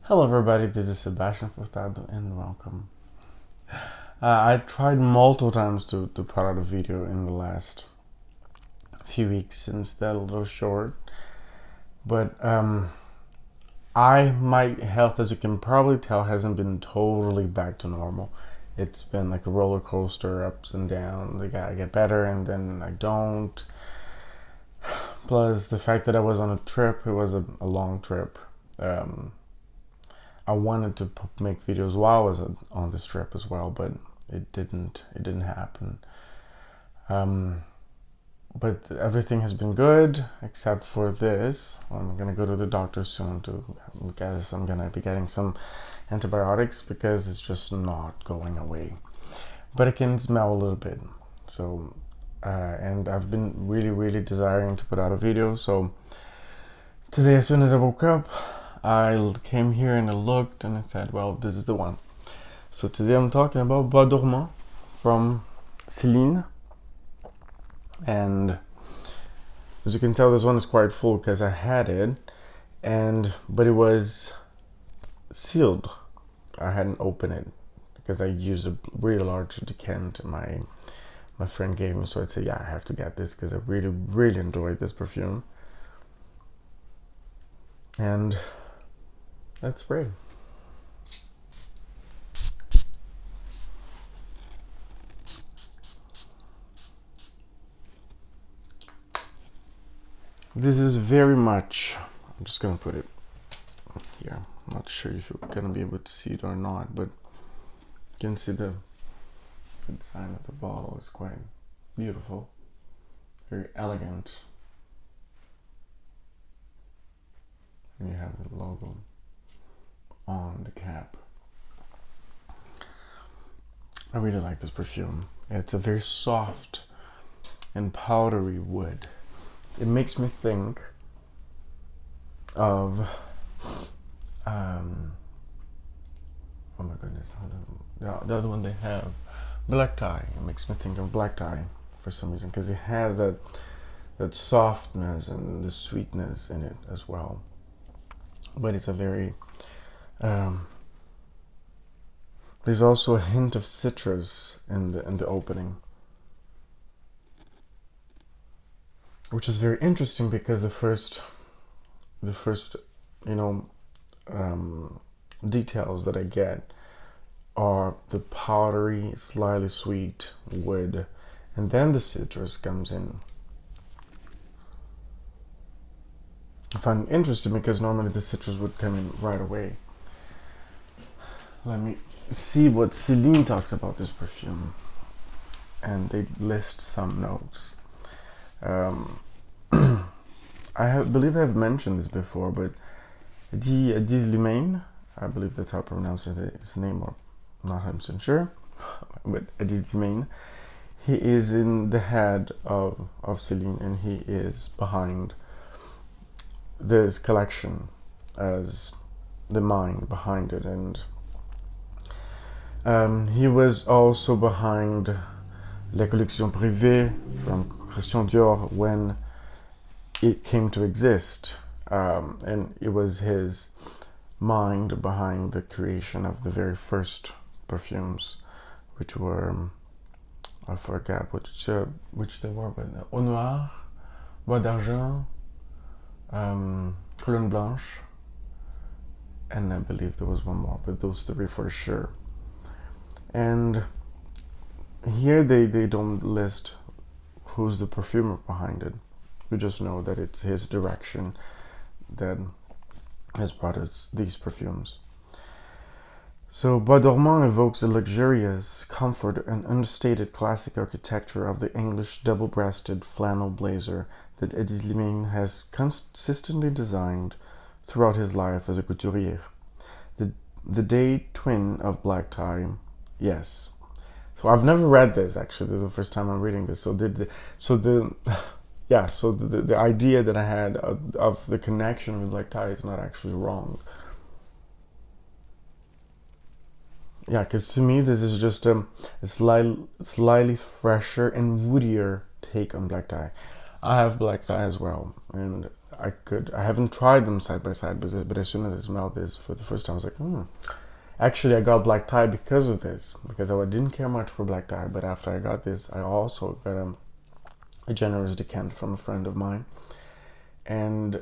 Hello everybody, this is Sebastian Furtado and welcome. I tried multiple times to put out a video in the last few weeks since that a little short, but my health, as you can probably tell, hasn't been totally back to normal. It's been like a roller coaster, ups and downs. I get better and then I don't. Plus the fact that I was on a trip, it was a long trip. I wanted to make videos while I was on this trip as well, but it didn't happen. But everything has been good except for this. I'm gonna go to the doctor soon to guess I'm gonna be getting some antibiotics because it's just not going away. But I can smell a little bit. So and I've been really desiring to put out a video. So today, as soon as I woke up, I came here and I looked and I said, well, this is the one. So today I'm talking about Bois Dormant from Celine. And as you can tell, this one is quite full because I had it, but it was sealed. I hadn't opened it because I used a really large decant my friend gave me. So I'd say, yeah, I have to get this because I really enjoyed this perfume. And let's spray. This is very much, I'm just gonna put it here. I'm not sure if you're gonna be able to see it or not, but you can see the design of the bottle is quite beautiful, very elegant. And you have the logo on the cap. I really like this perfume. It's a very soft and powdery wood. It makes me think of oh my goodness, the other one they have, black tie. It makes me think of black tie for some reason because it has that softness and the sweetness in it as well. But it's a very there's also a hint of citrus in the opening, which is very interesting because the first details that I get are the powdery, slightly sweet wood, and then the citrus comes in. I find it interesting because normally the citrus would come in right away. Let me see what Celine talks about this perfume, and they list some notes. I believe I have mentioned this before, but Limaine, I believe that's how I pronounce his name, or not 100% sure, but Limaine, he is in the head of Celine, and he is behind this collection as the mind behind it, and he was also behind La Collection Privée from Christian Dior when it came to exist, and it was his mind behind the creation of the very first perfumes, which were I forget which they were, but Eau Noire, Bois Dormant, Cologne Blanche, and I believe there was one more, but those three for sure. And here they don't list who's the perfumer behind it. We just know that it's his direction that has brought us these perfumes. So Bois Dormant evokes the luxurious comfort and understated classic architecture of the English double-breasted flannel blazer that Eddie Limaine has consistently designed throughout his life as a couturier. The day twin of black tie, yes. So I've never read this, actually. This is the first time I'm reading this. So the idea that I had of the connection with black tie is not actually wrong. Yeah, because to me this is just a slightly fresher and woodier take on black tie. I have black tie as well, and I haven't tried them side by side, but as soon as I smelled this for the first time, I was like, Actually, I got black tie because of this, because I didn't care much for black tie, but after I got this, I also got a generous decant from a friend of mine, and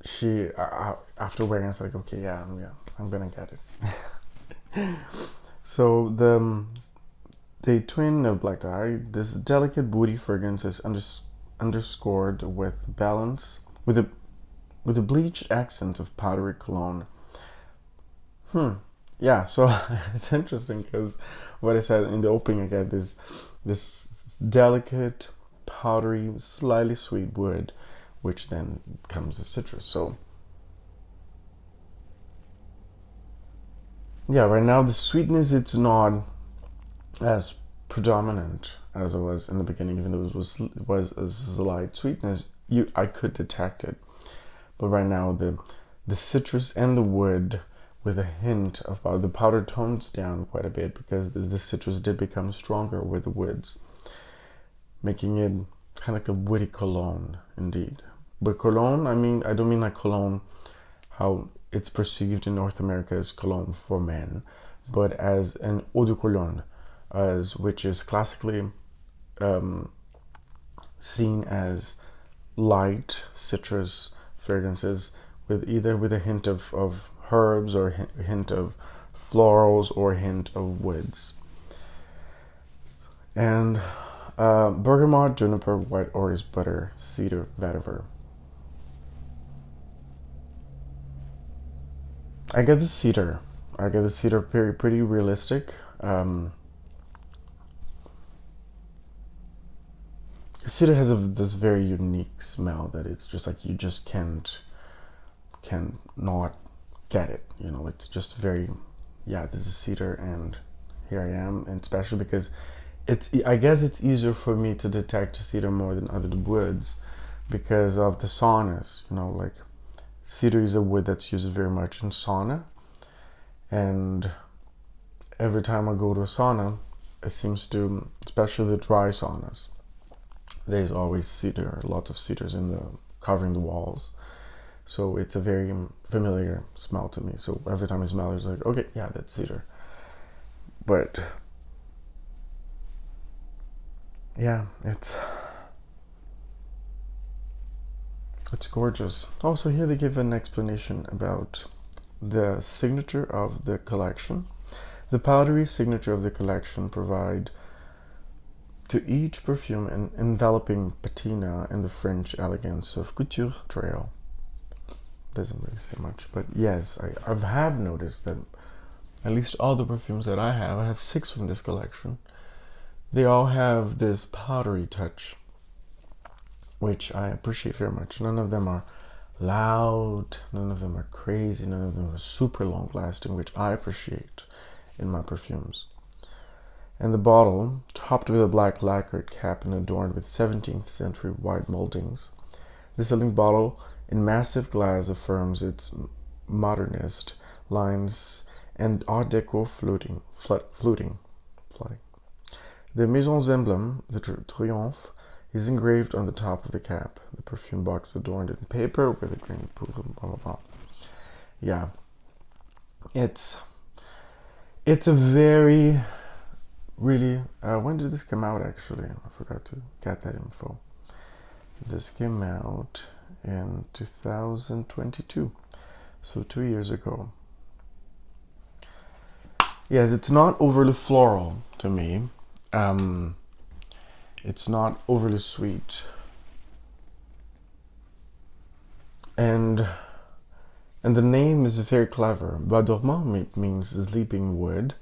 she, after wearing it, I was like, okay, yeah, I'm gonna get it. So the twin of black tie, this delicate booty fragrance is underscored with balance, with a bleached accent of powdery cologne. Yeah, so it's interesting because what I said in the opening, I get this delicate, powdery, slightly sweet wood, which then comes as citrus. So yeah, right now the sweetness, it's not as predominant as it was in the beginning, even though it was a slight sweetness. I could detect it, but right now the citrus and the wood, with a hint of powder. The powder tones down quite a bit because the citrus did become stronger with the woods, making it kind of like a woody cologne indeed. But cologne, I don't mean like cologne how it's perceived in North America as cologne for men, but as an eau de cologne, which is classically seen as light citrus fragrances with a hint of herbs, or a hint of florals, or a hint of woods. And bergamot, juniper, white orris, butter, cedar, vetiver. I get the cedar. Pretty realistic. Cedar has this very unique smell that it's just like you just can not get it. It's just very, yeah, this is cedar, and here I am. And especially because I guess it's easier for me to detect cedar more than other woods because of the saunas. Like cedar is a wood that's used very much in sauna, and every time I go to a sauna, it seems to, especially the dry saunas, there's always cedar, lots of cedars covering the walls. So it's a very familiar smell to me. So every time I smell it, it's like, okay, yeah, that's cedar. But yeah, it's gorgeous. Also, here they give an explanation about the signature of the collection. The powdery signature of the collection provide to each perfume an enveloping patina and the French elegance of couture trail. Doesn't really say much, but yes, I have noticed that at least all the perfumes that I have 6 from this collection, they all have this powdery touch, which I appreciate very much. None of them are loud, none of them are crazy, none of them are super long lasting, which I appreciate in my perfumes. And the bottle, topped with a black lacquered cap and adorned with 17th century white moldings. The Celine bottle in massive glass affirms its modernist lines and Art Deco fluting. The Maison's emblem, the Triomphe, is engraved on the top of the cap. The perfume box adorned in paper with a green poodle, blah blah blah. Yeah, it's a very, really. When did this come out? Actually, I forgot to get that info. This came out in 2022, so 2 years ago. Yes, it's not overly floral to me. It's not overly sweet, and the name is very clever. Bois Dormant means sleeping wood.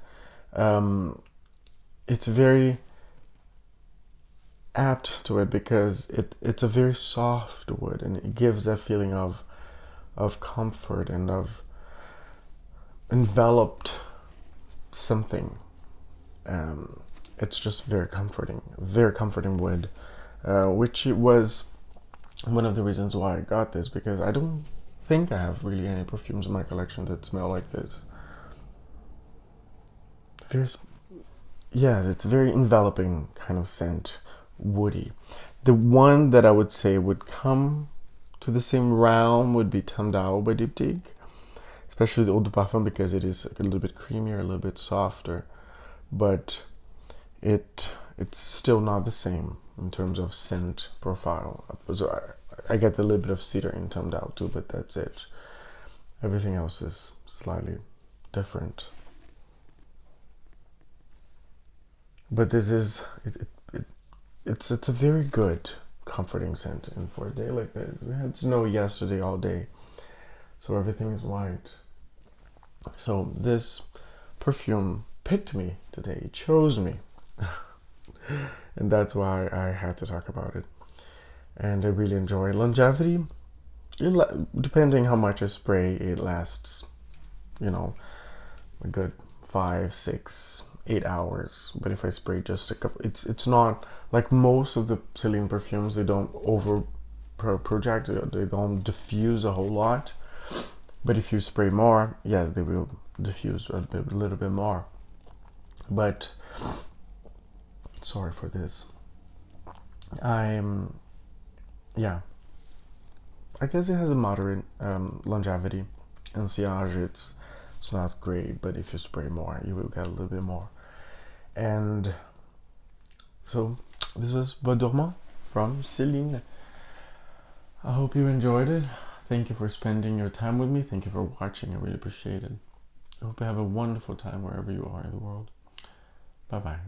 It's very apt to it because it's a very soft wood, and it gives that feeling of comfort and of enveloped something. It's just very comforting wood, which was one of the reasons why I got this, because I don't think I have really any perfumes in my collection that smell like this. It's a very enveloping kind of scent, woody. The one that I would say would come to the same realm would be Tam Dao by Diptyque, especially the Eau de Parfum, because it is a little bit creamier, a little bit softer, but it's still not the same in terms of scent profile. So I get a little bit of cedar in Tam Dao too, but that's it. Everything else is slightly different. But this is it's a very good comforting scent, and for a day like this, we had snow yesterday all day, so everything is white. So this perfume picked me today, it chose me. And that's why I had to talk about it. And I really enjoy it. Longevity, depending how much I spray, it lasts, you know, a good 5, 6, 8 hours. But if I spray just a couple, it's not like most of the Celine perfumes. They don't over project, they don't diffuse a whole lot. But if you spray more, yes, they will diffuse a little bit more. But sorry for this. Yeah, I guess it has a moderate longevity. And sillage, it's not great, but if you spray more, you will get a little bit more. And so this is Bois Dormant from Celine. I hope you enjoyed it. Thank you for spending your time with me. Thank you for watching. I really appreciate it. I hope you have a wonderful time wherever you are in the world. Bye bye.